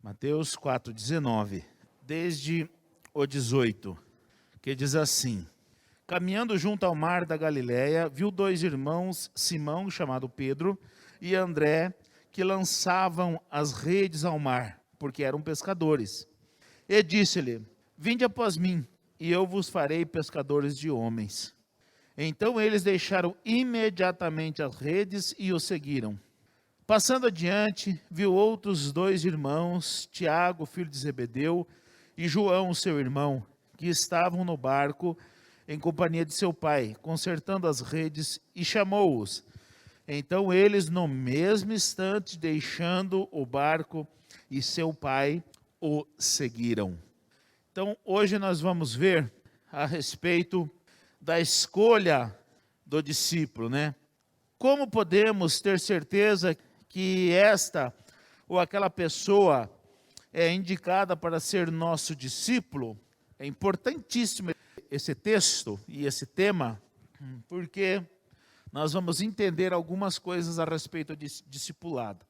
Mateus 4,19, desde o 18, que diz assim: caminhando junto ao mar da Galileia, viu dois irmãos, Simão, chamado Pedro, e André, que lançavam as redes ao mar, porque eram pescadores. E disse-lhe: vinde após mim, e eu vos farei pescadores de homens. Então eles deixaram imediatamente as redes e o seguiram. Passando adiante, viu outros dois irmãos, Tiago, filho de Zebedeu, e João, seu irmão, que estavam no barco em companhia de seu pai, consertando as redes, e chamou-os. Então eles, no mesmo instante, deixando o barco e seu pai, o seguiram. Então hoje nós vamos ver a respeito da escolha do discípulo, né? Como podemos ter certeza que esta ou aquela pessoa é indicada para ser nosso discípulo? É importantíssimo esse texto e esse tema, porque nós vamos entender algumas coisas a respeito de discipulado.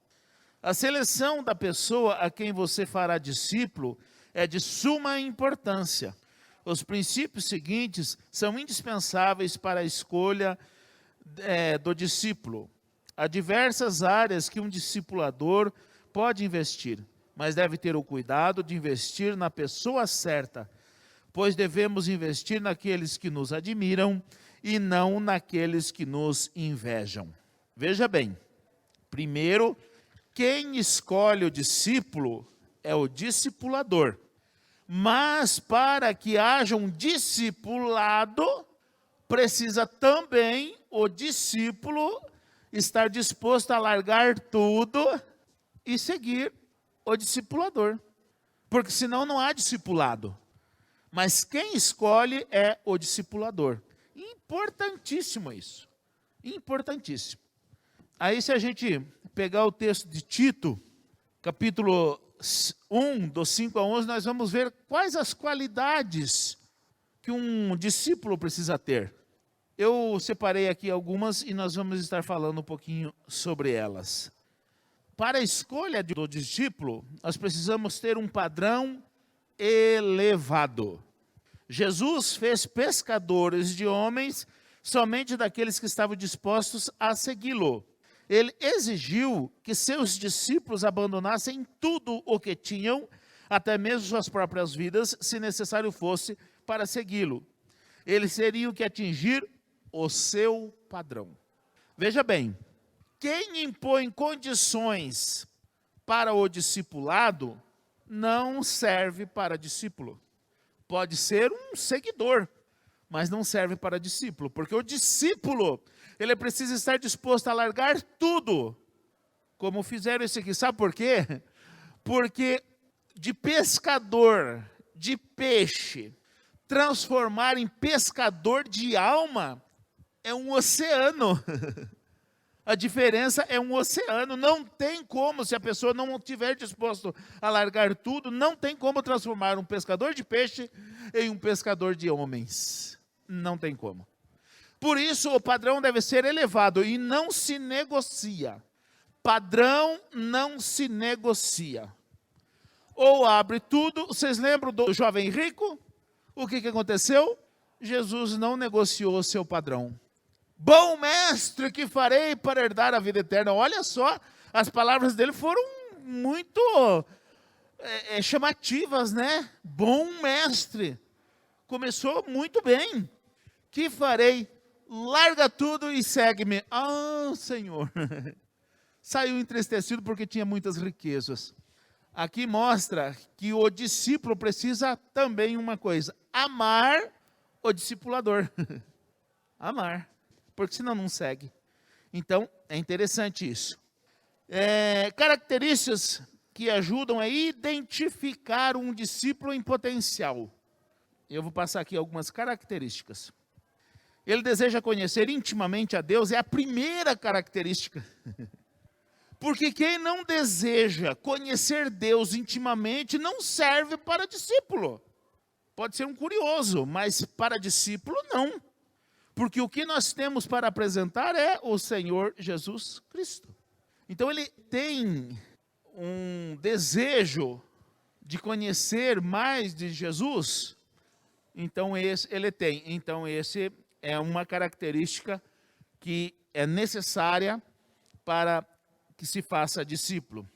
A seleção da pessoa a quem você fará discípulo é de suma importância. Os princípios seguintes são indispensáveis para a escolha do discípulo. Há diversas áreas que um discipulador pode investir, mas deve ter o cuidado de investir na pessoa certa, pois devemos investir naqueles que nos admiram e não naqueles que nos invejam. Veja bem, primeiro, quem escolhe o discípulo é o discipulador. Mas para que haja um discipulado, precisa também o discípulo estar disposto a largar tudo e seguir o discipulador. Porque senão não há discipulado. Mas quem escolhe é o discipulador. Importantíssimo isso. Importantíssimo. Aí se a gente pegar o texto de Tito, capítulo 1, do 5 a 11, nós vamos ver quais as qualidades que um discípulo precisa ter. Eu separei aqui algumas e nós vamos estar falando um pouquinho sobre elas. Para a escolha do discípulo, nós precisamos ter um padrão elevado. Jesus fez pescadores de homens somente daqueles que estavam dispostos a segui-lo. Ele exigiu que seus discípulos abandonassem tudo o que tinham, até mesmo suas próprias vidas, se necessário fosse, para segui-lo. Eles teriam que atingir o seu padrão. Veja bem, quem impõe condições para o discipulado não serve para discípulo. Pode ser um seguidor, mas não serve para discípulo, porque o discípulo, ele precisa estar disposto a largar tudo, como fizeram esse aqui. Sabe por quê? Porque de pescador de peixe, transformar em pescador de alma, é um oceano. A diferença é um oceano. Não tem como, se a pessoa não estiver disposto a largar tudo, não tem como transformar um pescador de peixe em um pescador de homens. Não tem como. Por isso, o padrão deve ser elevado e não se negocia. Padrão não se negocia. Ou abre tudo. Vocês lembram do jovem rico? O que aconteceu? Jesus não negociou o seu padrão. Bom mestre, que farei para herdar a vida eterna? Olha só, as palavras dele foram muito chamativas, né? Bom mestre. Começou muito bem. Que farei? Larga tudo e segue-me. Ah, Senhor. Saiu entristecido porque tinha muitas riquezas. Aqui mostra que o discípulo precisa também uma coisa: amar o discipulador. Amar. Porque senão não segue. Então, é interessante isso. Características que ajudam a identificar um discípulo em potencial. Eu vou passar aqui algumas características. Ele deseja conhecer intimamente a Deus, é a primeira característica. Porque quem não deseja conhecer Deus intimamente não serve para discípulo. Pode ser um curioso, mas para discípulo não. Porque o que nós temos para apresentar é o Senhor Jesus Cristo. Então ele tem um desejo de conhecer mais de Jesus, então ele tem. Então esse é uma característica que é necessária para que se faça discípulo.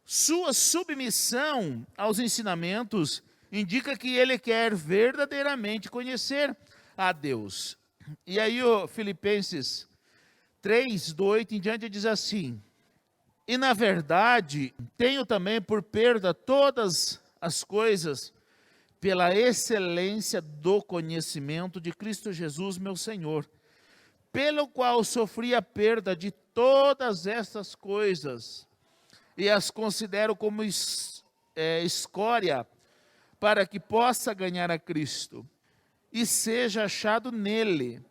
Sua submissão aos ensinamentos indica que ele quer verdadeiramente conhecer a Deus. E aí o Filipenses 3, do 8 em diante diz assim: e na verdade tenho também por perda todas as coisas pela excelência do conhecimento de Cristo Jesus, meu Senhor, pelo qual sofri a perda de todas essas coisas, e as considero como escória, para que possa ganhar a Cristo, e seja achado nele.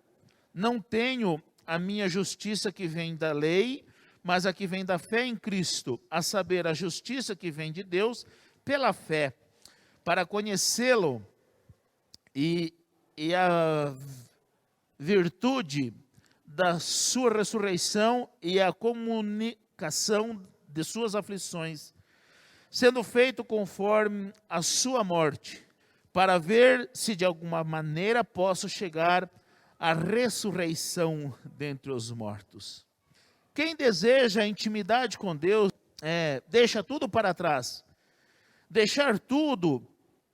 Não tenho a minha justiça que vem da lei, mas a que vem da fé em Cristo, a saber, a justiça que vem de Deus pela fé, para conhecê-lo e a virtude da sua ressurreição e a comunicação de suas aflições, sendo feito conforme a sua morte, para ver se de alguma maneira posso chegar à ressurreição dentre os mortos. Quem deseja intimidade com Deus, deixa tudo para trás. Deixar tudo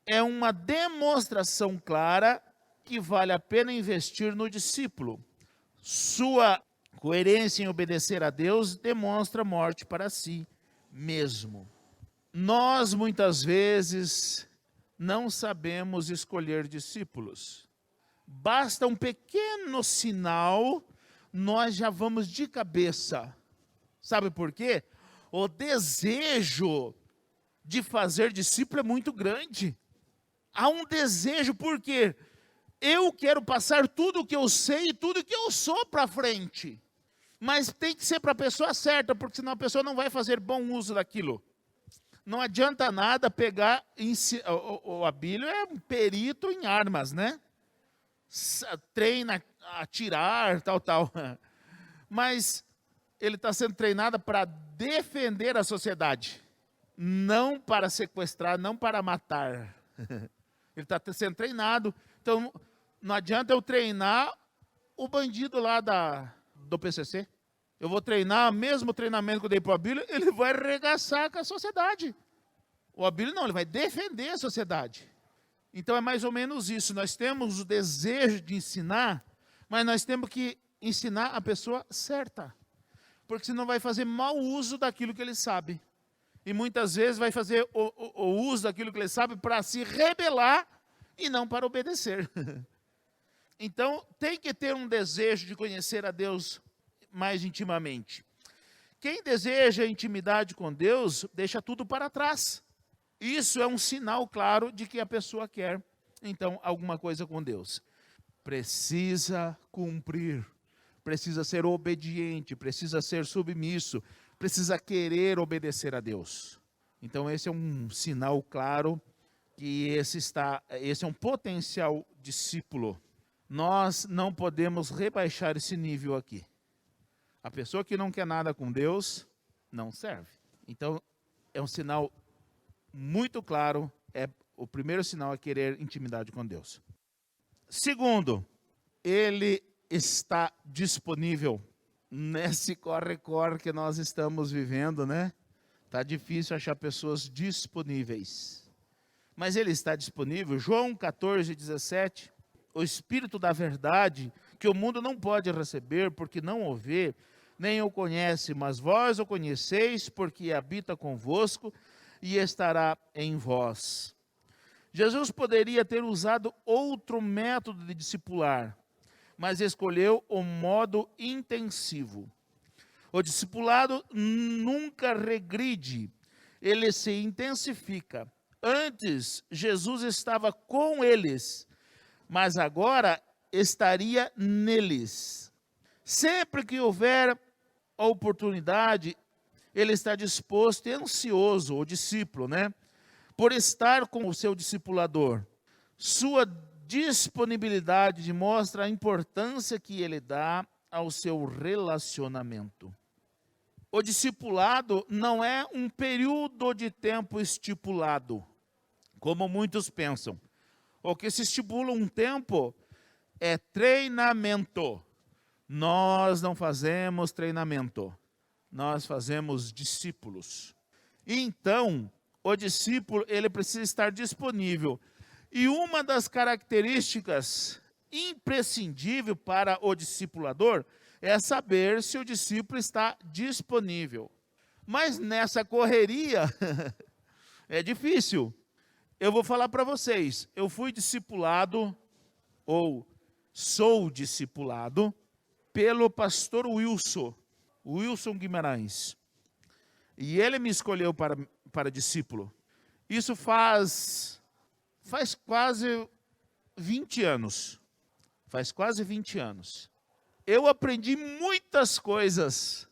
é uma demonstração clara que vale a pena investir no discípulo. Sua coerência em obedecer a Deus demonstra morte para si mesmo. Nós, muitas vezes, não sabemos escolher discípulos. Basta um pequeno sinal, nós já vamos de cabeça. Sabe por quê? O desejo de fazer discípulo é muito grande. Há um desejo, porque eu quero passar tudo o que eu sei e tudo o que eu sou para frente. Mas tem que ser para a pessoa certa, porque senão a pessoa não vai fazer bom uso daquilo. Não adianta nada pegar, o Abílio é um perito em armas, né? Treina a atirar, tal. Mas ele está sendo treinado para defender a sociedade. Não para sequestrar, não para matar. Ele está sendo treinado. Então, não adianta eu treinar o bandido lá do PCC. Eu vou treinar, mesmo treinamento que eu dei para o Abílio, ele vai arregaçar com a sociedade. O Abílio não, ele vai defender a sociedade. Então é mais ou menos isso. Nós temos o desejo de ensinar, mas nós temos que ensinar a pessoa certa. Porque senão vai fazer mau uso daquilo que ele sabe. E muitas vezes vai fazer o uso daquilo que ele sabe para se rebelar e não para obedecer. Então tem que ter um desejo de conhecer a Deus mais intimamente. Quem deseja intimidade com Deus, deixa tudo para trás. Isso é um sinal claro de que a pessoa quer, então, alguma coisa com Deus. Precisa cumprir, precisa ser obediente, precisa ser submisso, precisa querer obedecer a Deus. Então, esse é um sinal claro que esse é um potencial discípulo. Nós não podemos rebaixar esse nível aqui. A pessoa que não quer nada com Deus, não serve. Então, é um sinal muito claro, o primeiro sinal é querer intimidade com Deus. Segundo, ele está disponível nesse corre-corre que nós estamos vivendo, né? Está difícil achar pessoas disponíveis. Mas ele está disponível. João 14, 17, o Espírito da verdade, que o mundo não pode receber, porque não o vê, nem o conhece, mas vós o conheceis, porque habita convosco e estará em vós. Jesus poderia ter usado outro método de discipular, mas escolheu o modo intensivo. O discipulado nunca regride, ele se intensifica. Antes, Jesus estava com eles, mas agora estaria neles. Sempre que houver a oportunidade, ele está disposto e ansioso, o discípulo, né? Por estar com o seu discipulador. Sua disponibilidade mostra a importância que ele dá ao seu relacionamento. o discipulado não é um período de tempo estipulado, como muitos pensam. O que se estipula um tempo é treinamento. Nós não fazemos treinamento, nós fazemos discípulos. Então, o discípulo, ele precisa estar disponível. E uma das características imprescindível para o discipulador é saber se o discípulo está disponível. Mas nessa correria é difícil. Eu vou falar para vocês, eu fui discipulado, ou sou discipulado, pelo pastor Wilson Guimarães. E ele me escolheu para discípulo. Isso faz quase 20 anos. Faz quase 20 anos. Eu aprendi muitas coisas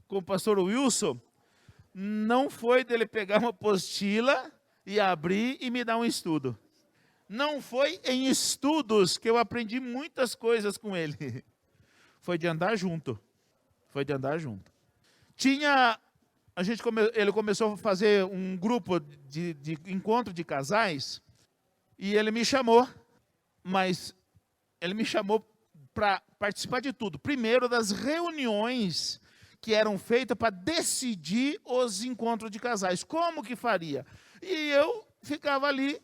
com o pastor Wilson. Não foi dele pegar uma apostila e abrir e me dar um estudo. Não foi em estudos que eu aprendi muitas coisas com ele. Foi de andar junto. Foi de andar junto. Ele começou a fazer um grupo de encontro de casais e ele me chamou, mas ele me chamou para participar de tudo. Primeiro, das reuniões que eram feitas para decidir os encontros de casais. Como que faria? E eu ficava ali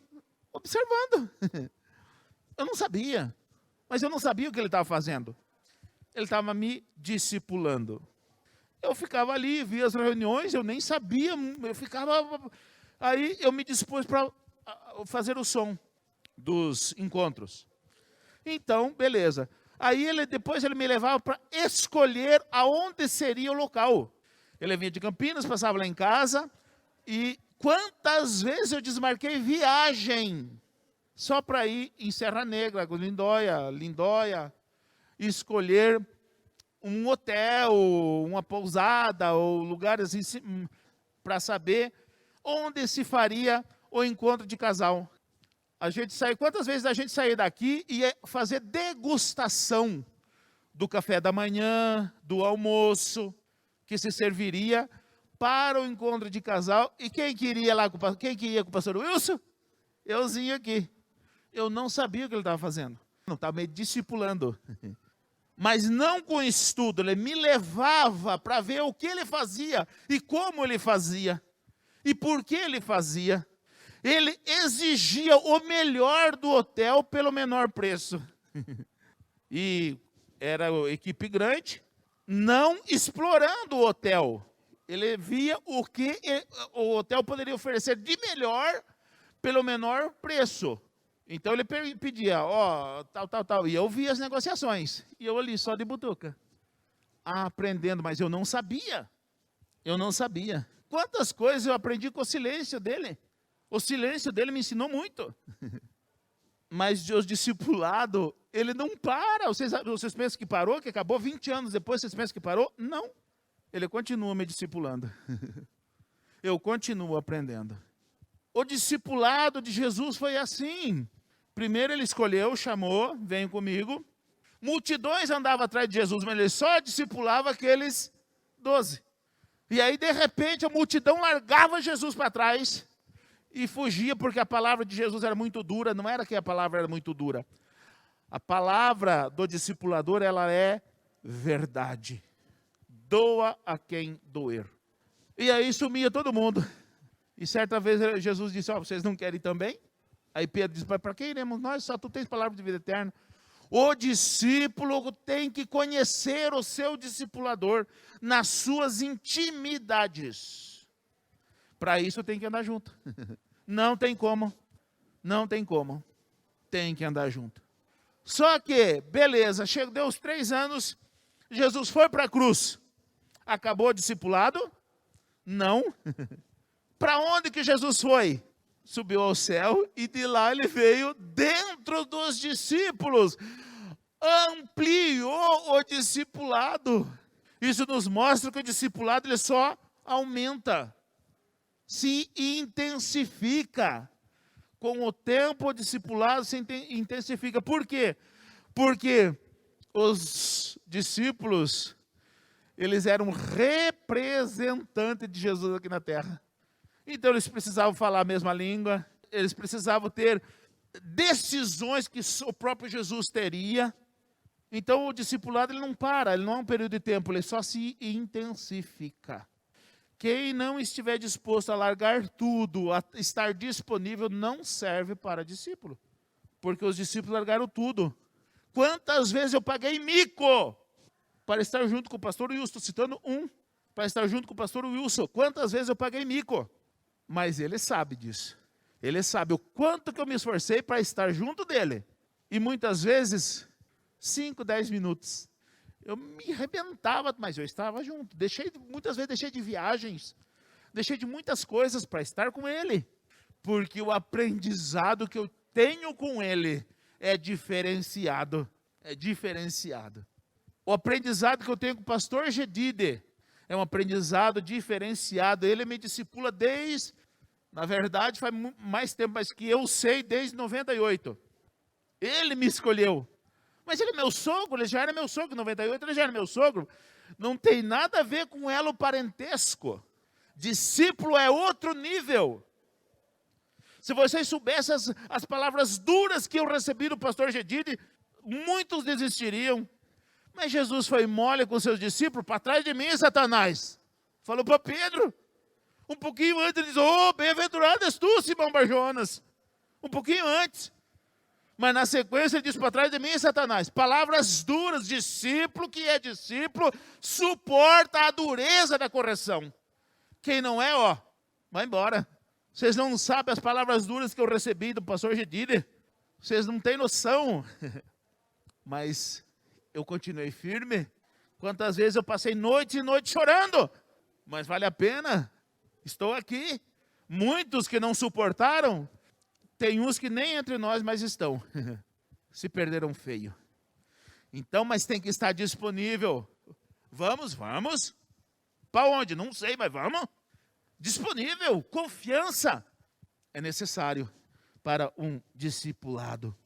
observando. Eu não sabia, mas eu não sabia o que ele estava fazendo. Ele estava me discipulando. Eu ficava ali, via as reuniões, eu nem sabia, eu ficava... Aí eu me dispus para fazer o som dos encontros. Então, beleza. Aí depois ele me levava para escolher aonde seria o local. Ele vinha de Campinas, passava lá em casa, e quantas vezes eu desmarquei viagem só para ir em Serra Negra, Lindóia, escolher um hotel, uma pousada, ou lugares assim, para saber onde se faria o encontro de casal. Quantas vezes a gente saía daqui e ia fazer degustação do café da manhã, do almoço, que se serviria para o encontro de casal. E quem queria lá, quem que ia com o pastor Wilson? Euzinho aqui. Eu não sabia o que ele estava fazendo. Não estava me discipulando. Mas não com estudo, ele me levava para ver o que ele fazia e como ele fazia e por que ele fazia. Ele exigia o melhor do hotel pelo menor preço. E era uma equipe grande, não explorando o hotel. Ele via o que o hotel poderia oferecer de melhor pelo menor preço. Então ele pedia, tal. E eu via as negociações. E eu ali só de butuca. Aprendendo, mas eu não sabia. Quantas coisas eu aprendi com o silêncio dele. O silêncio dele me ensinou muito. Mas o discipulado, ele não para. Vocês pensam que parou, que acabou 20 anos depois, vocês pensam que parou? Não. Ele continua me discipulando. Eu continuo aprendendo. O discipulado de Jesus foi assim. Primeiro ele escolheu, chamou, vem comigo. Multidões andavam atrás de Jesus, mas ele só discipulava aqueles 12. E aí, de repente, a multidão largava Jesus para trás e fugia, porque a palavra de Jesus era muito dura. Não era que a palavra era muito dura. A palavra do discipulador, ela é verdade. Doa a quem doer. E aí sumia todo mundo. E certa vez Jesus disse, vocês não querem também? Aí Pedro disse, para que iremos nós? Só tu tens palavra de vida eterna. O discípulo tem que conhecer o seu discipulador nas suas intimidades. Para isso tem que andar junto. Não tem como. Tem que andar junto. Só que, beleza, deu os 3 anos, Jesus foi para a cruz. Acabou o discipulado? Não. Para onde que Jesus foi? Subiu ao céu e de lá ele veio dentro dos discípulos. Ampliou o discipulado. Isso nos mostra que o discipulado ele só aumenta. Se intensifica. Com o tempo o discipulado se intensifica. Por quê? Porque os discípulos, Eles eram representantes de Jesus aqui na terra. Então eles precisavam falar a mesma língua, eles precisavam ter decisões que o próprio Jesus teria. Então o discipulado ele não para, ele não é um período de tempo, ele só se intensifica. Quem não estiver disposto a largar tudo, a estar disponível, não serve para discípulo. Porque os discípulos largaram tudo. Quantas vezes eu paguei mico para estar junto com o pastor Wilson, estou citando um, para estar junto com o pastor Wilson. Quantas vezes eu paguei mico? Mas ele sabe disso. Ele sabe o quanto que eu me esforcei para estar junto dele. E muitas vezes, 5, 10 minutos. Eu me arrebentava, mas eu estava junto. Muitas vezes deixei de viagens, deixei de muitas coisas para estar com ele. Porque o aprendizado que eu tenho com ele é diferenciado. É diferenciado. O aprendizado que eu tenho com o pastor Gedide é um aprendizado diferenciado. Ele me discipula na verdade, faz mais tempo, mas que eu sei desde 98. Ele me escolheu. Mas ele é meu sogro, ele já era meu sogro, em 98 ele já era meu sogro. Não tem nada a ver com elo parentesco. Discípulo é outro nível. Se vocês soubessem as palavras duras que eu recebi do pastor Gedide, muitos desistiriam. Mas Jesus foi mole com seus discípulos, para trás de mim, Satanás. Falou para Pedro. Um pouquinho antes ele diz, bem-aventurado és tu, Simão Barjonas. Um pouquinho antes. Mas na sequência ele diz, para trás de mim, Satanás. Palavras duras, discípulo que é discípulo, suporta a dureza da correção. Quem não é, vai embora. Vocês não sabem as palavras duras que eu recebi do pastor Gedide. Vocês não têm noção. Mas eu continuei firme. Quantas vezes eu passei noite e noite chorando. Mas vale a pena. Estou aqui. Muitos que não suportaram. Tem uns que nem entre nós mais estão. Se perderam feio. Então, mas tem que estar disponível. Vamos. Para onde? Não sei, mas vamos. Disponível, confiança. É necessário para um discipulado.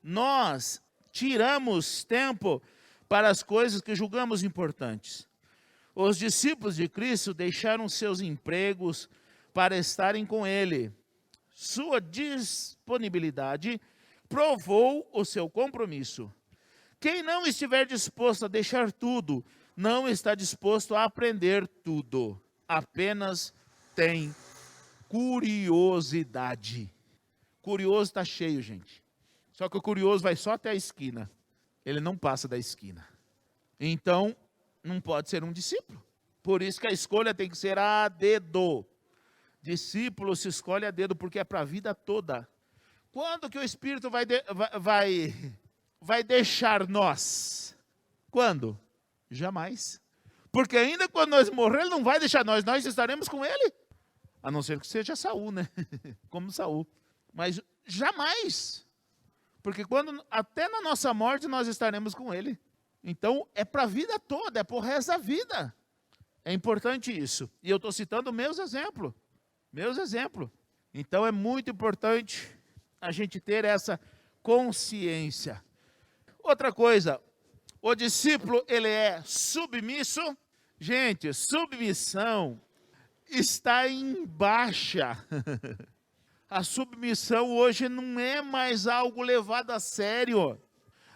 Nós tiramos tempo para as coisas que julgamos importantes. Os discípulos de Cristo deixaram seus empregos para estarem com Ele. Sua disponibilidade provou o seu compromisso. Quem não estiver disposto a deixar tudo, não está disposto a aprender tudo. Apenas tem curiosidade. Curioso está cheio, gente. Só que o curioso vai só até a esquina. Ele não passa da esquina. Então, não pode ser um discípulo. Por isso que a escolha tem que ser a dedo. Discípulo se escolhe a dedo porque é para a vida toda. Quando que o Espírito vai deixar nós? Quando? Jamais. Porque ainda quando nós morrer, Ele não vai deixar nós estaremos com Ele. A não ser que seja Saul, né? Como Saul. Mas jamais. Porque até na nossa morte nós estaremos com Ele. Então é para a vida toda, é para o resto da vida. É importante isso. E eu estou citando meus exemplos. Então é muito importante a gente ter essa consciência. Outra coisa, o discípulo, ele é submisso. Gente, submissão está em baixa. A submissão hoje não é mais algo levado a sério.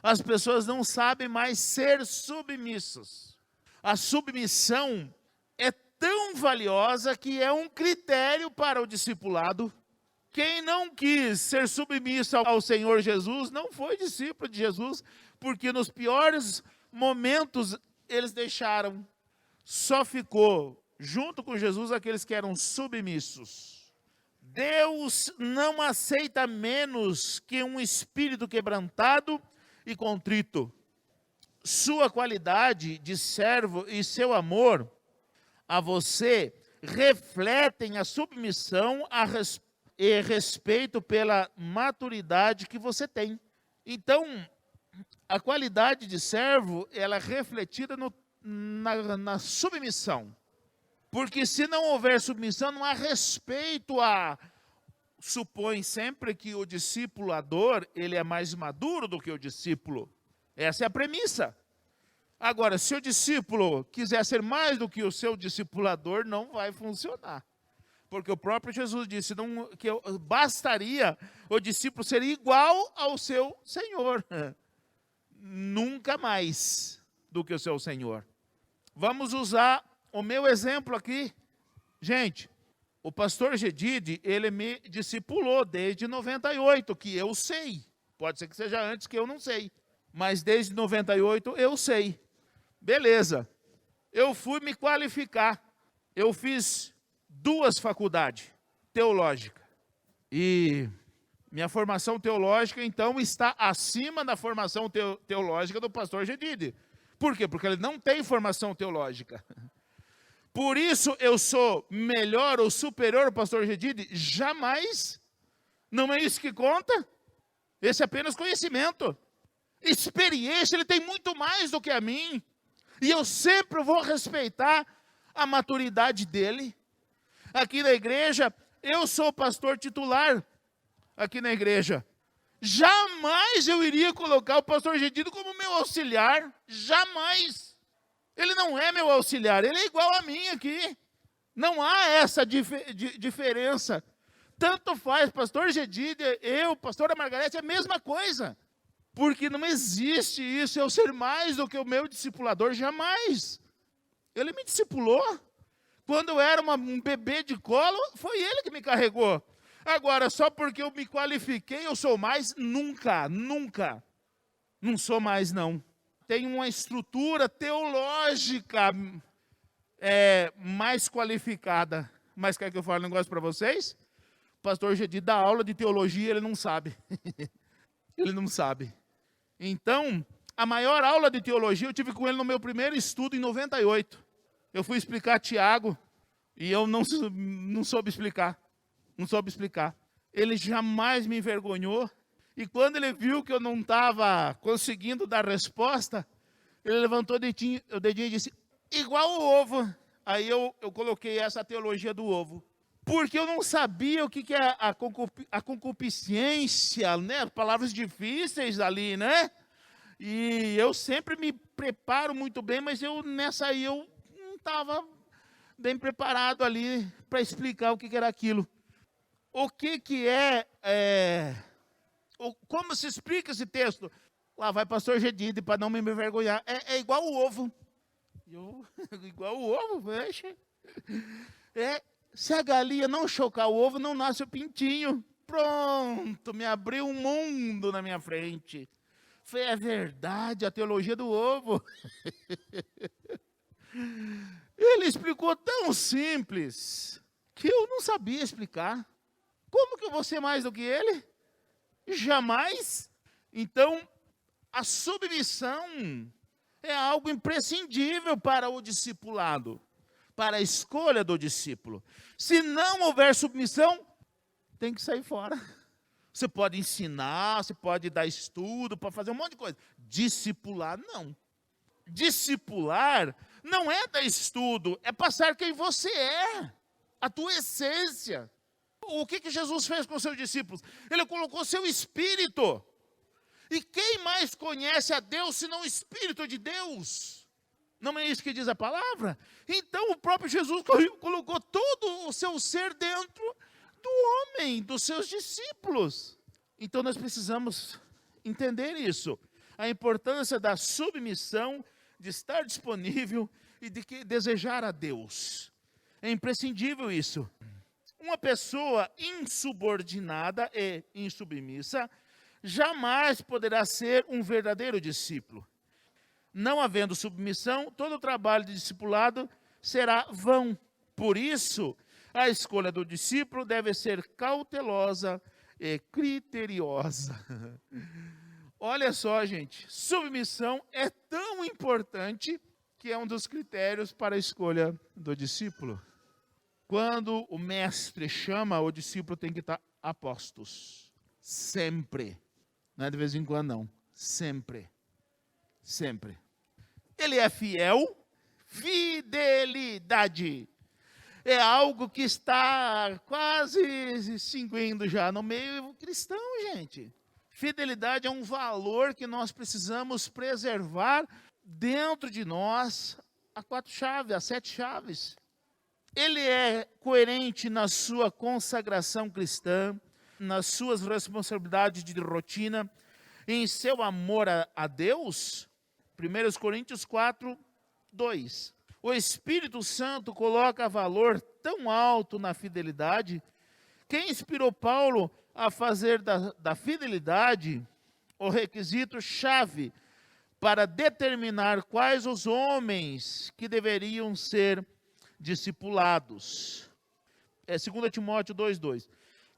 As pessoas não sabem mais ser submissos. A submissão é tão valiosa que é um critério para o discipulado. Quem não quis ser submisso ao Senhor Jesus não foi discípulo de Jesus, porque nos piores momentos eles deixaram. Só ficou junto com Jesus aqueles que eram submissos. Deus não aceita menos que um espírito quebrantado e contrito. Sua qualidade de servo e seu amor a você refletem a submissão e respeito pela maturidade que você tem. Então, a qualidade de servo, ela é refletida na submissão. Porque se não houver submissão, não há respeito supõe sempre que o discipulador, ele é mais maduro do que o discípulo. Essa é a premissa. Agora, se o discípulo quiser ser mais do que o seu discipulador, não vai funcionar. Porque o próprio Jesus disse que bastaria o discípulo ser igual ao seu Senhor. Nunca mais do que o seu Senhor. Vamos usar o meu exemplo aqui. Gente, o pastor Gedide, ele me discipulou desde 98, que eu sei. Pode ser que seja antes, que eu não sei. Mas desde 98 eu sei. Beleza. Eu fui me qualificar. Eu fiz 2 faculdades teológicas. E minha formação teológica, então, está acima da formação teológica do pastor Gedide. Por quê? Porque ele não tem formação teológica. Por isso eu sou melhor ou superior ao pastor Gedide? Jamais. Não é isso que conta. Esse é apenas conhecimento. Experiência, ele tem muito mais do que a mim. E eu sempre vou respeitar a maturidade dele. Aqui na igreja, eu sou pastor titular. Aqui na igreja. Jamais eu iria colocar o pastor Gedide como meu auxiliar. Jamais. Ele não é meu auxiliar, ele é igual a mim aqui. Não há essa diferença. Tanto faz, pastor Gedide, eu, pastora Margarete, é a mesma coisa. Porque não existe isso, eu ser mais do que o meu discipulador, jamais. Ele me discipulou. Quando eu era um bebê de colo, foi ele que me carregou. Agora, só porque eu me qualifiquei, eu sou mais? Nunca, nunca. Não sou mais, não. Tenho uma estrutura teológica mais qualificada. Mas quer que eu fale um negócio para vocês? O pastor Gedide dá aula de teologia, ele não sabe. Ele não sabe. Então, a maior aula de teologia eu tive com ele no meu primeiro estudo em 98. Eu fui explicar Tiago e eu não soube explicar. Não soube explicar. Ele jamais me envergonhou. E quando ele viu que eu não estava conseguindo dar resposta, ele levantou o dedinho e disse, igual o ovo. Aí eu coloquei essa teologia do ovo. Porque eu não sabia o que é a concupiscência, né? Palavras difíceis ali, né? E eu sempre me preparo muito bem, mas nessa aí eu não estava bem preparado ali para explicar o que era aquilo. O que é... Como se explica esse texto? Lá vai pastor Gedide, para não me envergonhar. É igual o ovo. Igual o ovo, fecha. Se a galinha não chocar o ovo, não nasce o pintinho. Pronto, me abriu um mundo na minha frente. Foi a verdade, a teologia do ovo. Ele explicou tão simples que eu não sabia explicar. Como que eu vou ser mais do que ele? Jamais. Então, a submissão é algo imprescindível para o discipulado, para a escolha do discípulo. Se não houver submissão, tem que sair fora. Você pode ensinar, você pode dar estudo, pode fazer um monte de coisa. Discipular, não. Discipular não é dar estudo, é passar quem você é, a tua essência. O que Jesus fez com os seus discípulos? Ele colocou seu espírito. E quem mais conhece a Deus senão o Espírito de Deus? Não é isso que diz a palavra? Então o próprio Jesus colocou todo o seu ser dentro do homem, dos seus discípulos. Então nós precisamos entender isso. A importância da submissão, de estar disponível e de desejar a Deus. É imprescindível isso. Uma pessoa insubordinada e insubmissa jamais poderá ser um verdadeiro discípulo. Não havendo submissão, todo o trabalho de discipulado será vão. Por isso, a escolha do discípulo deve ser cautelosa e criteriosa. Olha só, gente, submissão é tão importante que é um dos critérios para a escolha do discípulo. Quando o mestre chama, o discípulo tem que estar a postos. Sempre. Não é de vez em quando, não. Sempre. Sempre. Ele é fiel. Fidelidade. É algo que está quase se extinguindo já no meio cristão, gente. Fidelidade é um valor que nós precisamos preservar dentro de nós há 4 chaves, há 7 chaves. Ele é coerente na sua consagração cristã, nas suas responsabilidades de rotina, em seu amor a Deus. 1 Coríntios 4, 2. O Espírito Santo coloca valor tão alto na fidelidade. Quem inspirou Paulo a fazer da fidelidade o requisito chave para determinar quais os homens que deveriam ser discipulados. É 2 Timóteo 2:2.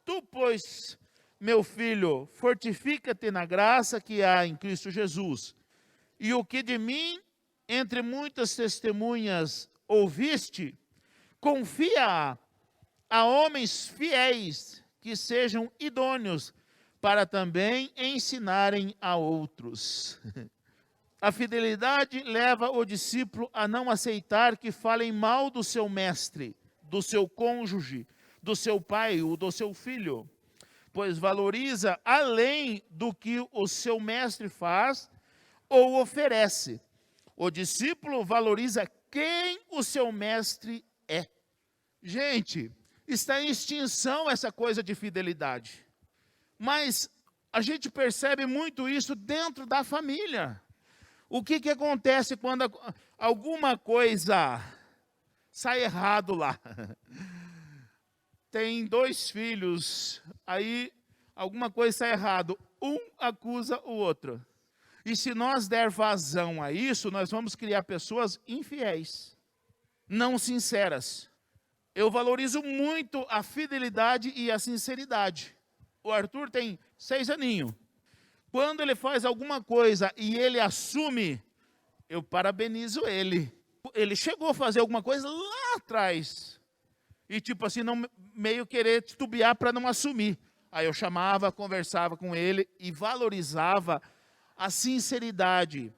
Tu, pois, meu filho, fortifica-te na graça que há em Cristo Jesus. E o que de mim, entre muitas testemunhas, ouviste, confia a homens fiéis que sejam idôneos para também ensinarem a outros. A fidelidade leva o discípulo a não aceitar que falem mal do seu mestre, do seu cônjuge, do seu pai ou do seu filho, pois valoriza além do que o seu mestre faz ou oferece. O discípulo valoriza quem o seu mestre é. Gente, está em extinção essa coisa de fidelidade. Mas a gente percebe muito isso dentro da família. O que acontece quando alguma coisa sai errado lá? Tem 2 filhos, aí alguma coisa sai errado, um acusa o outro. E se nós der vazão a isso, nós vamos criar pessoas infiéis, não sinceras. Eu valorizo muito a fidelidade e a sinceridade. O Arthur tem 6 aninhos. Quando ele faz alguma coisa e ele assume, eu parabenizo ele. Ele chegou a fazer alguma coisa lá atrás. E tipo assim, não, meio querer titubear para não assumir. Aí eu chamava, conversava com ele e valorizava a sinceridade.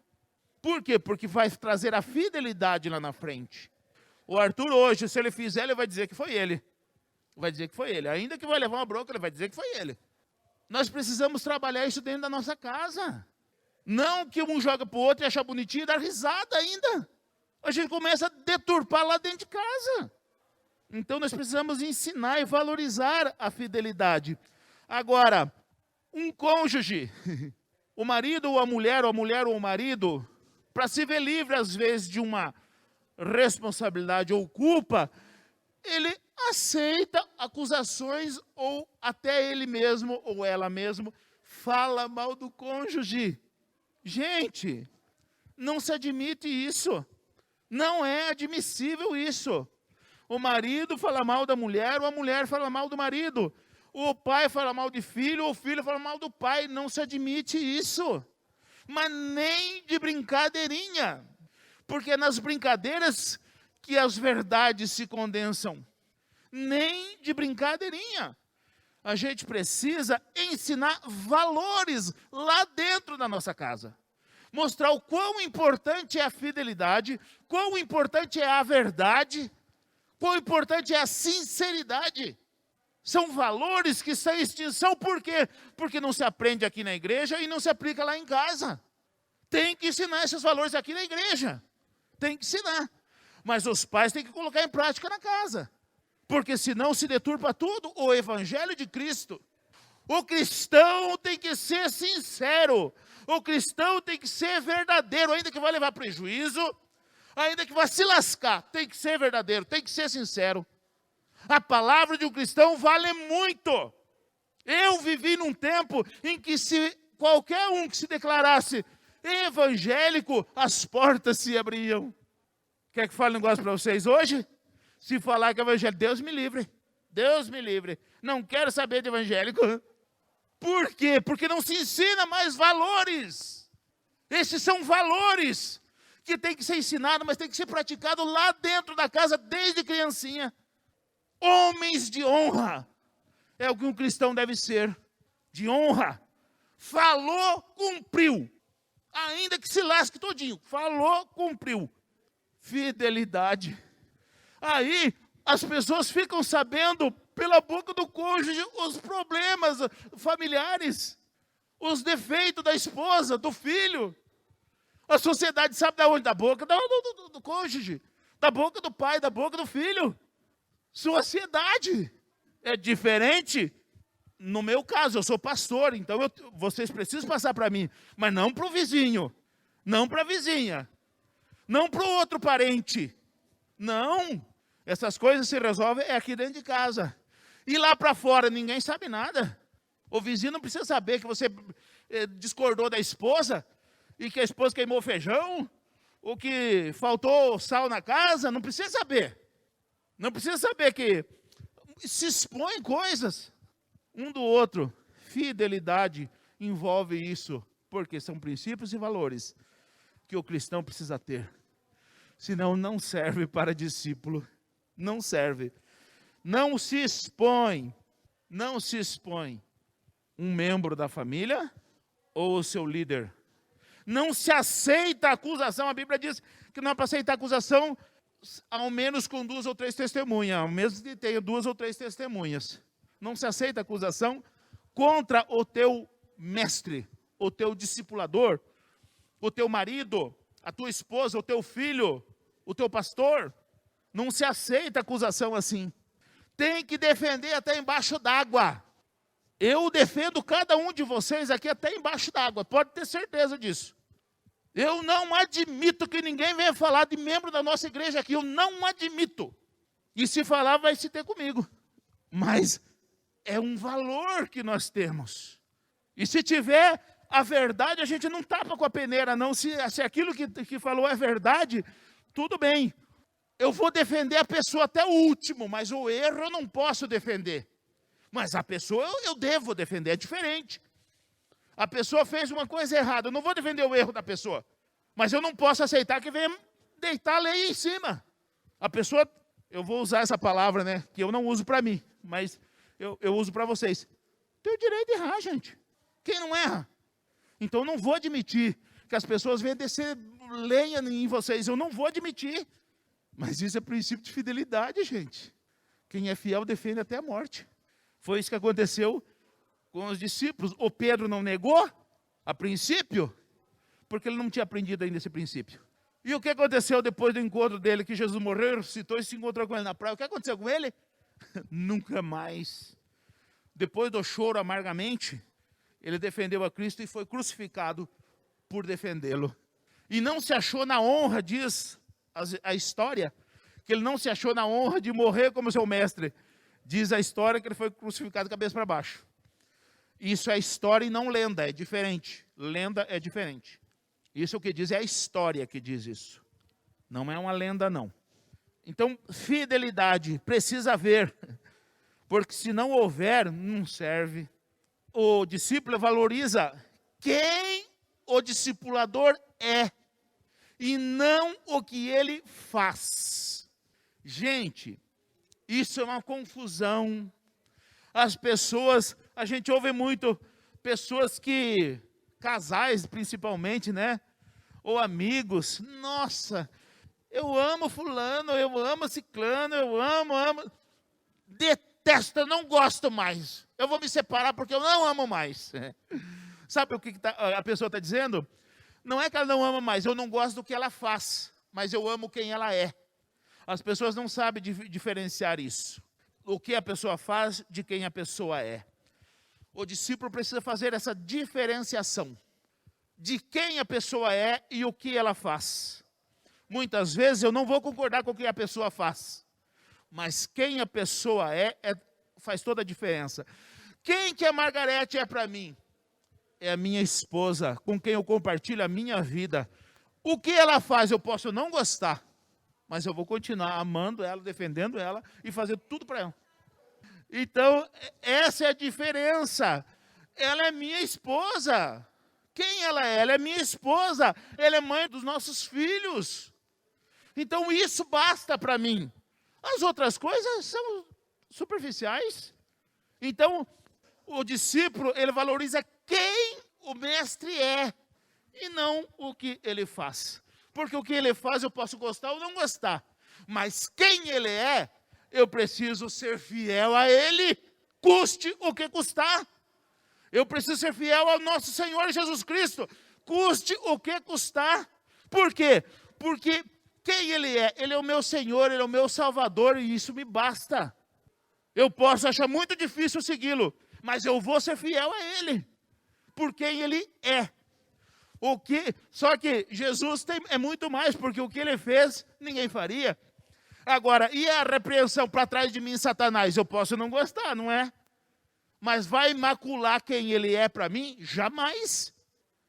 Por quê? Porque vai trazer a fidelidade lá na frente. O Arthur hoje, se ele fizer, ele vai dizer que foi ele. Vai dizer que foi ele. Ainda que vai levar uma bronca, ele vai dizer que foi ele. Nós precisamos trabalhar isso dentro da nossa casa. Não que um joga para o outro e acha bonitinho e dá risada ainda. A gente começa a deturpar lá dentro de casa. Então nós precisamos ensinar e valorizar a fidelidade. Agora, um cônjuge, o marido ou a mulher ou o marido, para se ver livre às vezes de uma responsabilidade ou culpa, ele aceita acusações ou até ele mesmo ou ela mesmo fala mal do cônjuge. Gente, não se admite isso. Não é admissível isso. O marido fala mal da mulher ou a mulher fala mal do marido. O pai fala mal de filho ou o filho fala mal do pai. Não se admite isso. Mas nem de brincadeirinha. Porque é nas brincadeiras que as verdades se condensam. Nem de brincadeirinha. A gente precisa ensinar valores lá dentro da nossa casa. Mostrar o quão importante é a fidelidade, quão importante é a verdade, quão importante é a sinceridade. São valores que estão em extinção. Por quê? Porque não se aprende aqui na igreja e não se aplica lá em casa. Tem que ensinar esses valores aqui na igreja. Tem que ensinar. Mas os pais têm que colocar em prática na casa. Porque senão se deturpa tudo o evangelho de Cristo. O cristão tem que ser sincero. O cristão tem que ser verdadeiro, ainda que vai levar prejuízo, ainda que vai se lascar. Tem que ser verdadeiro, tem que ser sincero. A palavra de um cristão vale muito. Eu vivi num tempo em que se qualquer um que se declarasse evangélico, as portas se abriam. Quer que fale um negócio para vocês hoje? Se falar que é evangélico, Deus me livre. Deus me livre. Não quero saber de evangélico. Por quê? Porque não se ensina mais valores. Esses são valores que tem que ser ensinado, mas tem que ser praticado lá dentro da casa, desde criancinha. Homens de honra. É o que um cristão deve ser. De honra. Falou, cumpriu. Ainda que se lasque todinho. Falou, cumpriu. Fidelidade. Aí as pessoas ficam sabendo pela boca do cônjuge os problemas familiares, os defeitos da esposa, do filho. A sociedade sabe da onde? Da boca do cônjuge, da boca do pai, da boca do filho. Sociedade é diferente. No meu caso, eu sou pastor, então vocês precisam passar para mim, mas não para o vizinho, não para a vizinha, não para o outro parente. Não, essas coisas se resolvem aqui dentro de casa. E lá para fora ninguém sabe nada. O vizinho não precisa saber que você discordou da esposa e que a esposa queimou feijão, ou que faltou sal na casa, não precisa saber. Não precisa saber que se expõe coisas um do outro. Fidelidade envolve isso, porque são princípios e valores que o cristão precisa ter. Senão não serve para discípulo, não serve. Não se expõe um membro da família ou o seu líder. Não se aceita a acusação. A Bíblia diz que não é para aceitar acusação, ao menos com 2 ou 3 testemunhas, ao menos que tenha 2 ou 3 testemunhas. Não se aceita acusação contra o teu mestre, o teu discipulador, o teu marido, a tua esposa, o teu filho, o teu pastor. Não se aceita acusação assim. Tem que defender até embaixo d'água. Eu defendo cada um de vocês aqui até embaixo d'água, pode ter certeza disso. Eu não admito que ninguém venha falar de membro da nossa igreja aqui, eu não admito. E se falar, vai se ter comigo. Mas é um valor que nós temos. E se tiver a verdade, a gente não tapa com a peneira, não. Se aquilo que falou é verdade, tudo bem. Eu vou defender a pessoa até o último, mas o erro eu não posso defender. Mas a pessoa eu devo defender, é diferente. A pessoa fez uma coisa errada, eu não vou defender o erro da pessoa. Mas eu não posso aceitar que venha deitar a lei em cima. A pessoa, eu vou usar essa palavra, né, que eu não uso para mim, mas eu uso para vocês. Tem o direito de errar, gente. Quem não erra? Então eu não vou admitir que as pessoas venham descer lenha em vocês. Eu não vou admitir. Mas isso é princípio de fidelidade, gente. Quem é fiel defende até a morte. Foi isso que aconteceu com os discípulos. O Pedro não negou a princípio, porque ele não tinha aprendido ainda esse princípio. E o que aconteceu depois do encontro dele, que Jesus morreu, ressuscitou e se encontrou com ele na praia? O que aconteceu com ele? Nunca mais. Depois do choro amargamente, ele defendeu a Cristo e foi crucificado por defendê-lo. E não se achou na honra, diz a história, que ele não se achou na honra de morrer como seu mestre. Diz a história que ele foi crucificado de cabeça para baixo. Isso é história e não lenda, é diferente. Lenda é diferente. Isso o que diz é a história que diz isso. Não é uma lenda, não. Então, fidelidade precisa haver, porque se não houver, não serve. O discípulo valoriza quem o discipulador é, e não o que ele faz. Gente, isso é uma confusão. As pessoas, a gente ouve muito, pessoas que, casais principalmente, né? Ou amigos, nossa, eu amo fulano, eu amo ciclano, eu amo, detesto, eu não gosto mais. Eu vou me separar porque eu não amo mais. Sabe o que a pessoa está dizendo? Não é que ela não ama mais, eu não gosto do que ela faz, mas eu amo quem ela é. As pessoas não sabem diferenciar isso. O que a pessoa faz de quem a pessoa é. O discípulo precisa fazer essa diferenciação de quem a pessoa é e o que ela faz. Muitas vezes eu não vou concordar com o que a pessoa faz, mas quem a pessoa faz toda a diferença. Quem que a Margarete é para mim? É a minha esposa, com quem eu compartilho a minha vida. O que ela faz eu posso não gostar, mas eu vou continuar amando ela, defendendo ela e fazer tudo para ela. Então, essa é a diferença. Ela é minha esposa. Quem ela é? Ela é minha esposa. Ela é mãe dos nossos filhos. Então, isso basta para mim. As outras coisas são superficiais. Então, o discípulo, ele valoriza quem o mestre é e não o que ele faz. Porque o que ele faz eu posso gostar ou não gostar. Mas quem ele é, eu preciso ser fiel a ele, custe o que custar. Eu preciso ser fiel ao nosso Senhor Jesus Cristo, custe o que custar. Por quê? Porque quem ele é? Ele é o meu Senhor, ele é o meu Salvador e isso me basta. Eu posso achar muito difícil segui-lo, mas eu vou ser fiel a ele, por quem ele é. Só que Jesus é muito mais, porque o que ele fez, ninguém faria. Agora, e a repreensão para trás de mim, Satanás? Eu posso não gostar, não é? Mas vai macular quem ele é para mim? Jamais.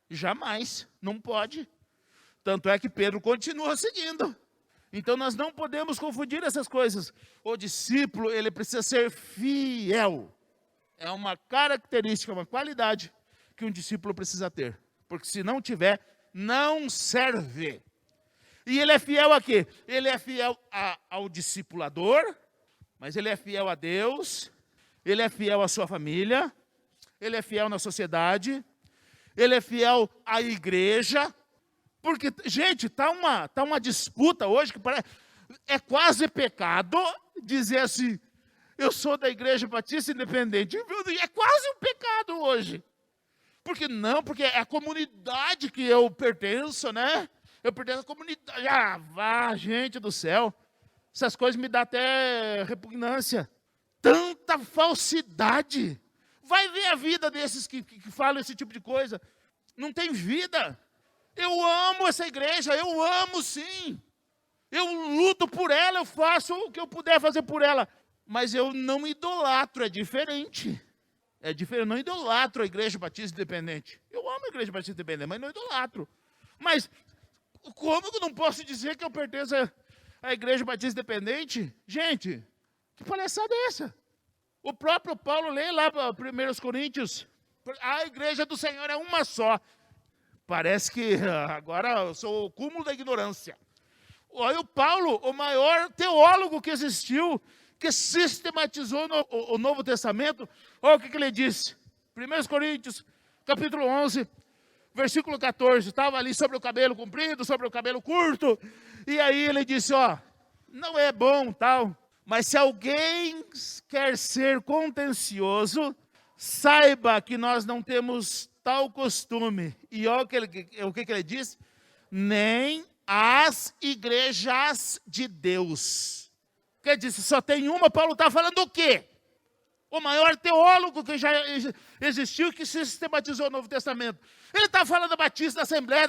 Jamais. Não pode. Tanto é que Pedro continua seguindo. Então nós não podemos confundir essas coisas. O discípulo, ele precisa ser fiel. É uma característica, uma qualidade que um discípulo precisa ter. Porque se não tiver, não serve. E ele é fiel a quê? Ele é fiel ao discipulador, mas ele é fiel a Deus, ele é fiel à sua família, ele é fiel na sociedade, ele é fiel à igreja. Porque, gente, tá uma disputa hoje que é quase pecado dizer assim, eu sou da Igreja Batista Independente. É quase um pecado hoje. Porque é a comunidade que eu pertenço, né? Eu pertenço à comunidade. Ah, vá, gente do céu. Essas coisas me dão até repugnância. Tanta falsidade. Vai ver a vida desses que falam esse tipo de coisa. Não tem vida. Eu amo essa igreja, eu amo sim. Eu luto por ela, eu faço o que eu puder fazer por ela. Mas eu não idolatro, é diferente. É diferente, eu não idolatro a Igreja Batista Independente. Eu amo a Igreja Batista Independente, mas não idolatro. Mas como que eu não posso dizer que eu pertenço à Igreja Batista Independente? Gente, que palhaçada é essa? O próprio Paulo lê lá para 1 Coríntios. A igreja do Senhor é uma só. Parece que agora eu sou o cúmulo da ignorância. Olha o Paulo, o maior teólogo que existiu, que sistematizou o Novo Testamento. Olha o que ele disse. 1 Coríntios, capítulo 11, versículo 14. Estava ali sobre o cabelo comprido, sobre o cabelo curto. E aí ele disse, não é bom tal. Mas se alguém quer ser contencioso, saiba que nós não temos tal costume. E olha o que ele diz. Nem as igrejas de Deus. Quer dizer, só tem uma, Paulo está falando o quê? O maior teólogo que já existiu, que sistematizou o Novo Testamento. Ele está falando da Batista, da Assembleia,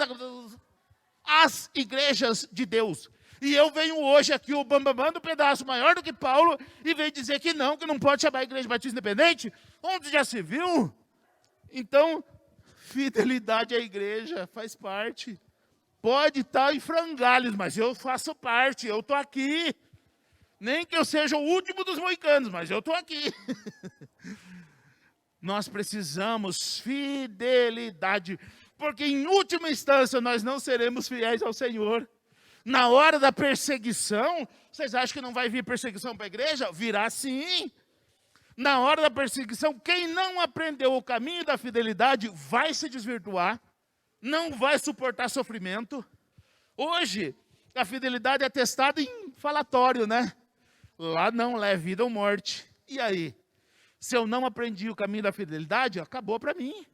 as igrejas de Deus. E eu venho hoje aqui, o bambambam do pedaço maior do que Paulo, e venho dizer que não pode chamar a Igreja Batista Independente, onde já se viu. Então, fidelidade à igreja faz parte. Pode estar em frangalhos, mas eu faço parte, eu estou aqui. Nem que eu seja o último dos moicanos, mas eu estou aqui. Nós precisamos fidelidade, porque em última instância nós não seremos fiéis ao Senhor. Na hora da perseguição, vocês acham que não vai vir perseguição para a igreja? Virá sim. Na hora da perseguição, quem não aprendeu o caminho da fidelidade vai se desvirtuar, não vai suportar sofrimento. Hoje, a fidelidade é testada em falatório, né? Lá não, lá é vida ou morte. E aí? Se eu não aprendi o caminho da fidelidade, acabou para mim.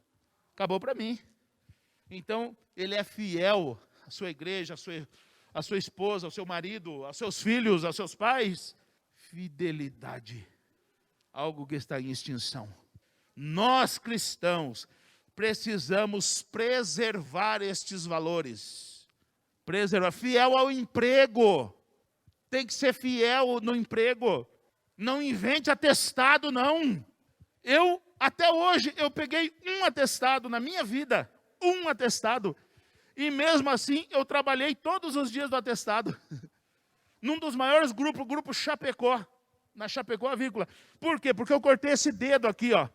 Acabou para mim. Então, ele é fiel à sua igreja, à sua esposa, ao seu marido, aos seus filhos, aos seus pais. Fidelidade. Algo que está em extinção. Nós, cristãos, precisamos preservar estes valores. Preservar. Fiel ao emprego. Tem que ser fiel no emprego. Não invente atestado, não. Até hoje, eu peguei um atestado na minha vida. Um atestado. E mesmo assim, eu trabalhei todos os dias do atestado. Num dos maiores grupos, o grupo Chapecó. Na Chapecó Avícola. Por quê? Porque eu cortei esse dedo aqui, ó.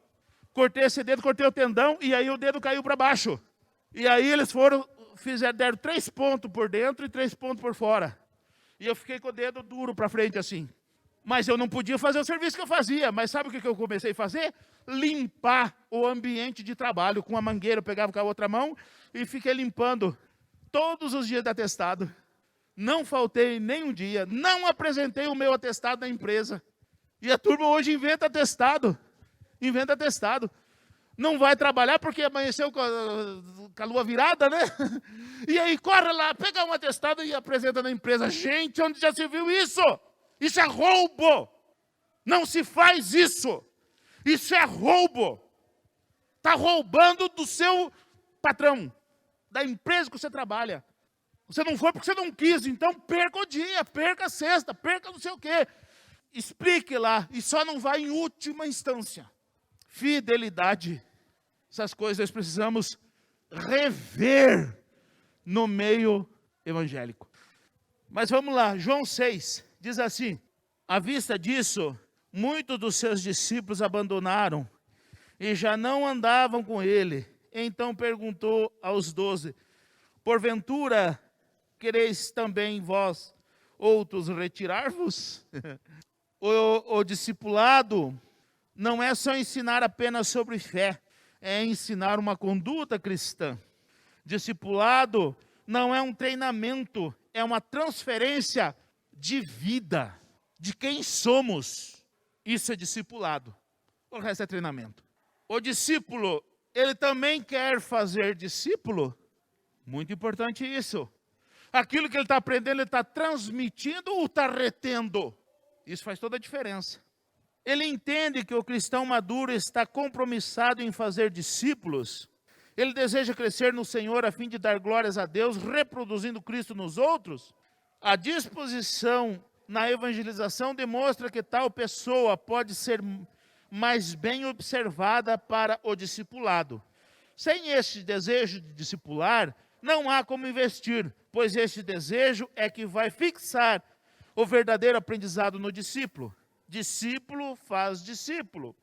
Cortei esse dedo, cortei o tendão e aí o dedo caiu para baixo. E aí eles deram 3 pontos por dentro e 3 pontos por fora. E eu fiquei com o dedo duro para frente assim. Mas eu não podia fazer o serviço que eu fazia. Mas sabe o que eu comecei a fazer? Limpar o ambiente de trabalho. Com a mangueira, eu pegava com a outra mão e fiquei limpando todos os dias de atestado. Não faltei nem um dia. Não apresentei o meu atestado na empresa. E a turma hoje inventa atestado. Inventa atestado. Não vai trabalhar porque amanheceu com a lua virada, né? E aí corre lá, pega um atestado e apresenta na empresa. Gente, onde já se viu isso? Isso é roubo. Não se faz isso. Isso é roubo. Está roubando do seu patrão, da empresa que você trabalha. Você não foi porque você não quis, então perca o dia, perca a sexta, perca não sei o quê. Explique lá, e só não vai em última instância. Fidelidade. Essas coisas nós precisamos rever no meio evangélico. Mas vamos lá, João 6, diz assim: à vista disso, muitos dos seus discípulos abandonaram e já não andavam com ele. Então perguntou aos 12, porventura quereis também vós outros retirar-vos? O discipulado não é só ensinar apenas sobre fé, é ensinar uma conduta cristã. Discipulado não é um treinamento, é uma transferência de vida, de quem somos. Isso é discipulado. O resto é treinamento. O discípulo, ele também quer fazer discípulo. Muito importante isso. Aquilo que ele está aprendendo, ele está transmitindo ou está retendo? Isso faz toda a diferença. Ele entende que o cristão maduro está compromissado em fazer discípulos. Ele deseja crescer no Senhor a fim de dar glórias a Deus, reproduzindo Cristo nos outros. A disposição na evangelização demonstra que tal pessoa pode ser mais bem observada para o discipulado. Sem este desejo de discipular, não há como investir, pois este desejo é que vai fixar o verdadeiro aprendizado no discípulo. Discípulo faz discípulo.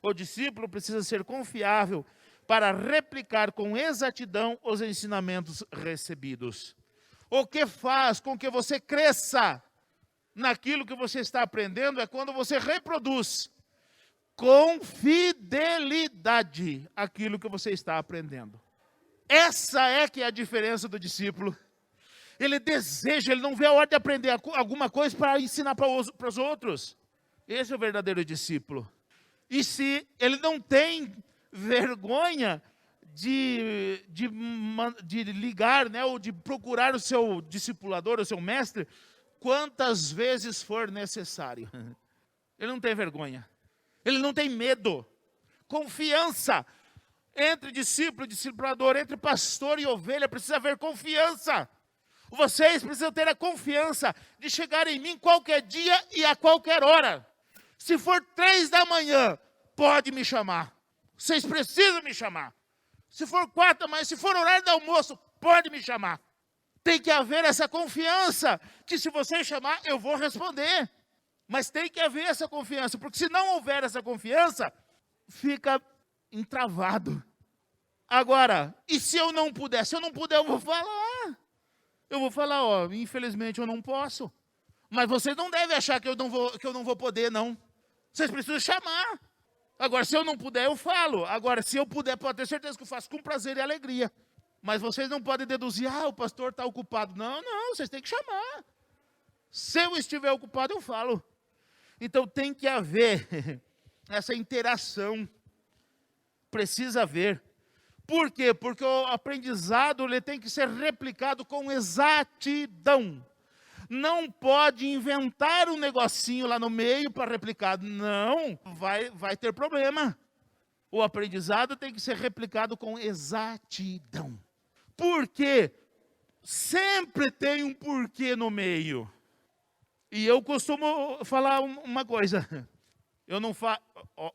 O discípulo precisa ser confiável para replicar com exatidão os ensinamentos recebidos. O que faz com que você cresça naquilo que você está aprendendo é quando você reproduz com fidelidade aquilo que você está aprendendo. Essa é que é a diferença do discípulo. Ele deseja, ele não vê a hora de aprender alguma coisa para ensinar para os outros. Esse é o verdadeiro discípulo. E se ele não tem vergonha de ligar, né, ou de procurar o seu discipulador, o seu mestre, quantas vezes for necessário. Ele não tem vergonha. Ele não tem medo. Confiança. Entre discípulo e discipulador, entre pastor e ovelha, precisa haver confiança. Vocês precisam ter a confiança de chegar em mim qualquer dia e a qualquer hora. Se for 3 da manhã, pode me chamar. Vocês precisam me chamar. Se for 4 da manhã, se for horário do almoço, pode me chamar. Tem que haver essa confiança, que se você chamar, eu vou responder. Mas tem que haver essa confiança, porque se não houver essa confiança, fica entravado. Agora, e se eu não puder? Se eu não puder, eu vou falar. Eu vou falar, ó, infelizmente eu não posso. Mas vocês não devem achar que eu não vou poder, não. Vocês precisam chamar. Agora, se eu não puder, eu falo. Agora, se eu puder, pode ter certeza que eu faço com prazer e alegria. Mas vocês não podem deduzir, o pastor está ocupado. Não, vocês têm que chamar. Se eu estiver ocupado, eu falo. Então, tem que haver essa interação. Precisa haver. Por quê? Porque o aprendizado ele tem que ser replicado com exatidão. Não pode inventar um negocinho lá no meio para replicar. Não, vai ter problema. O aprendizado tem que ser replicado com exatidão. Por quê? Sempre tem um porquê no meio. E eu costumo falar uma coisa. Eu não faço.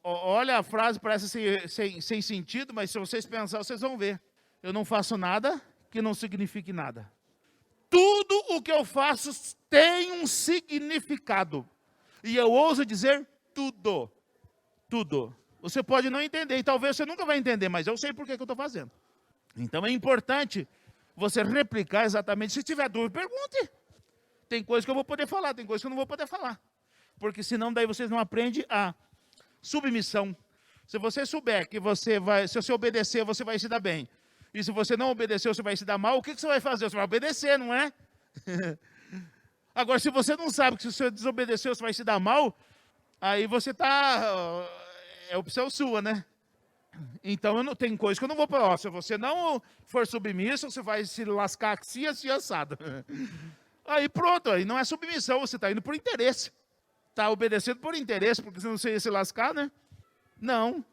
Olha, a frase parece sem sentido, mas se vocês pensarem, vocês vão ver. Eu não faço nada que não signifique nada. Tudo o que eu faço tem um significado. E eu ouso dizer tudo. Tudo. Você pode não entender, e talvez você nunca vai entender, mas eu sei por que eu estou fazendo. Então é importante você replicar exatamente. Se tiver dúvida, pergunte. Tem coisa que eu vou poder falar, tem coisa que eu não vou poder falar. Porque senão daí vocês não aprendem a submissão. Se você souber que se você obedecer, você vai se dar bem. E se você não obedecer, você vai se dar mal, o que você vai fazer? Você vai obedecer, não é? Agora, se você não sabe que se você desobedecer, você vai se dar mal, aí você está... É opção sua, né? Então, tem coisa que eu não vou falar. Se você não for submisso, você vai se lascar assim assado. Aí pronto, aí não é submissão, você está indo por interesse. Está obedecendo por interesse, porque você não ia se lascar, né? Não.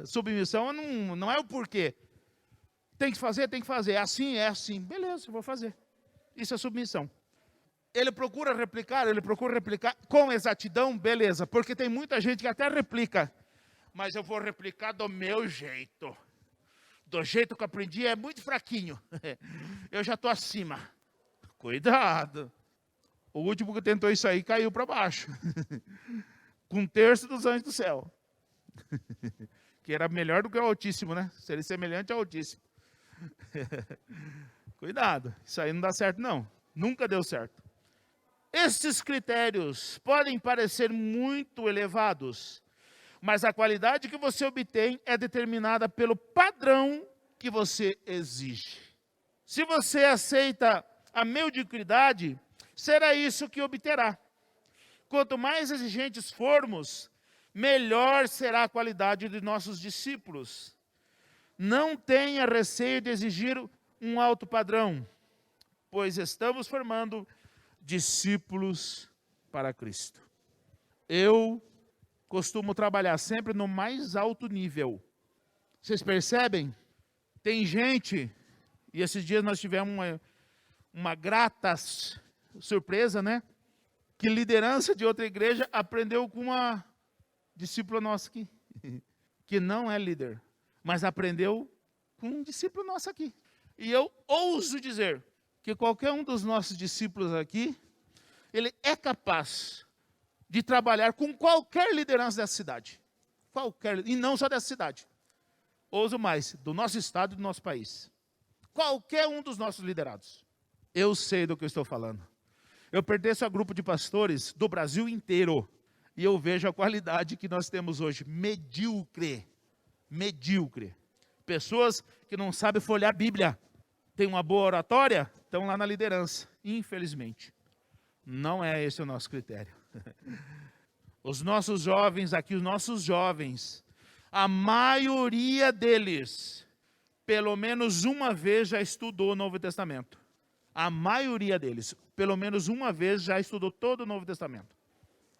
Submissão não é o porquê. Tem que fazer, tem que fazer. É assim. Beleza, eu vou fazer. Isso é submissão. Ele procura replicar com exatidão, beleza. Porque tem muita gente que até replica. Mas eu vou replicar do meu jeito. Do jeito que eu aprendi é muito fraquinho. Eu já estou acima. Cuidado. O último que tentou isso aí caiu para baixo. Com 1/3 dos anjos do céu. Que era melhor do que o Altíssimo, né? Seria semelhante ao Altíssimo. Cuidado. Isso aí não dá certo, não. Nunca deu certo. Esses critérios podem parecer muito elevados, mas a qualidade que você obtém é determinada pelo padrão que você exige. Se você aceita a mediocridade, será isso que obterá. Quanto mais exigentes formos, melhor será a qualidade de nossos discípulos. Não tenha receio de exigir um alto padrão, pois estamos formando discípulos para Cristo. Eu costumo trabalhar sempre no mais alto nível. Vocês percebem? Tem gente, e esses dias nós tivemos uma grata surpresa, né? Que liderança de outra igreja aprendeu com uma discípula nossa aqui, que não é líder, mas aprendeu com um discípulo nosso aqui. E eu ouso dizer que qualquer um dos nossos discípulos aqui, ele é capaz de trabalhar com qualquer liderança dessa cidade. Qualquer, e não só dessa cidade. Ouso mais, do nosso estado e do nosso país. Qualquer um dos nossos liderados. Eu sei do que eu estou falando. Eu pertenço a grupo de pastores do Brasil inteiro. E eu vejo a qualidade que nós temos hoje. Medíocre. Medíocre. Pessoas que não sabem folhear a Bíblia. Tem uma boa oratória, estão lá na liderança. Infelizmente. Não é esse o nosso critério. Os nossos jovens aqui, a maioria deles, pelo menos uma vez já estudou o Novo Testamento. A maioria deles, pelo menos uma vez já estudou todo o Novo Testamento.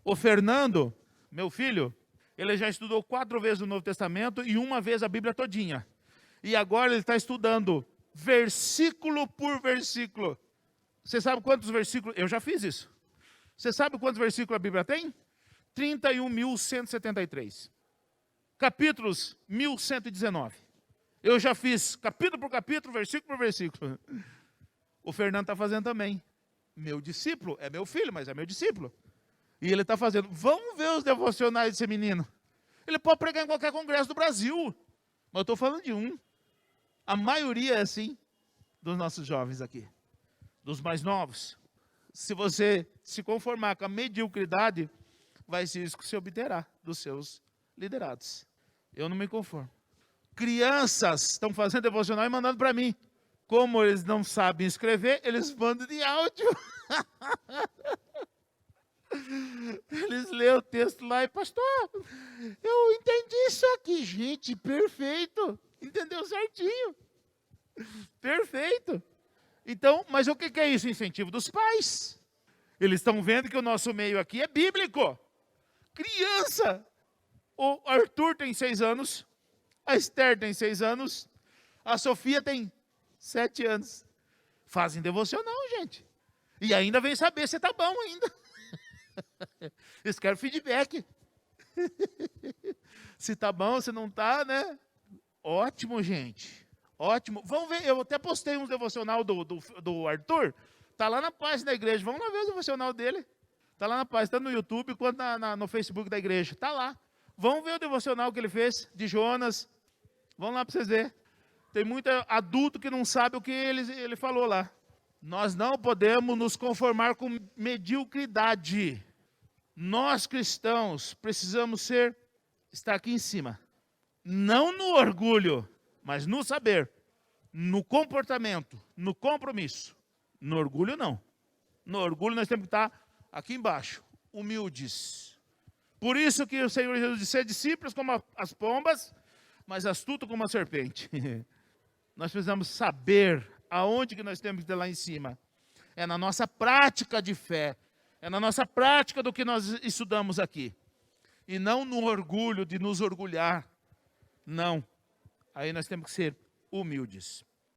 O Fernando, meu filho, ele já estudou 4 vezes o Novo Testamento e uma vez a Bíblia todinha. E agora ele está estudando versículo por versículo. Você sabe quantos versículos? Eu já fiz isso. Você sabe quantos versículos a Bíblia tem? 31.173. Capítulos, 1.119. Eu já fiz capítulo por capítulo, versículo por versículo. O Fernando está fazendo também. Meu discípulo, é meu filho, mas é meu discípulo. E ele está fazendo. Vamos ver os devocionais desse menino. Ele pode pregar em qualquer congresso do Brasil. Mas eu estou falando de um. A maioria é assim, dos nossos jovens aqui. Dos mais novos. Se você se conformar com a mediocridade, vai ser isso que você obterá dos seus liderados. Eu não me conformo. Crianças estão fazendo devocional e mandando para mim. Como eles não sabem escrever, eles mandam de áudio. Eles lêem o texto lá e, pastor, eu entendi isso aqui. Gente, perfeito. Entendeu certinho. Perfeito. Então, mas o que é isso? Incentivo dos pais. Eles estão vendo que o nosso meio aqui é bíblico. Criança. O Arthur tem 6 anos. A Esther tem 6 anos. A Sofia tem 7 anos. Fazem devocional, gente. E ainda vem saber se está bom ainda. Eles querem feedback. Se está bom, se não está, né? Ótimo, gente. Ótimo. Vamos ver, eu até postei um devocional do Arthur. Está lá na página da igreja. Vamos lá ver o devocional dele. Está lá na página, tanto no YouTube quanto no Facebook da igreja. Está lá. Vamos ver o devocional que ele fez, de Jonas. Vamos lá para vocês verem. Tem muito adulto que não sabe o que ele falou lá. Nós não podemos nos conformar com mediocridade. Nós cristãos precisamos estar aqui em cima. Não no orgulho, mas no saber, no comportamento, no compromisso. No orgulho, não. No orgulho, nós temos que estar aqui embaixo, humildes. Por isso que o Senhor Jesus disse, ser discípulos como as pombas, mas astuto como a serpente. Nós precisamos saber aonde que nós temos que ter lá em cima. É na nossa prática de fé. É na nossa prática do que nós estudamos aqui. E não no orgulho de nos orgulhar. Não. Aí nós temos que ser humildes.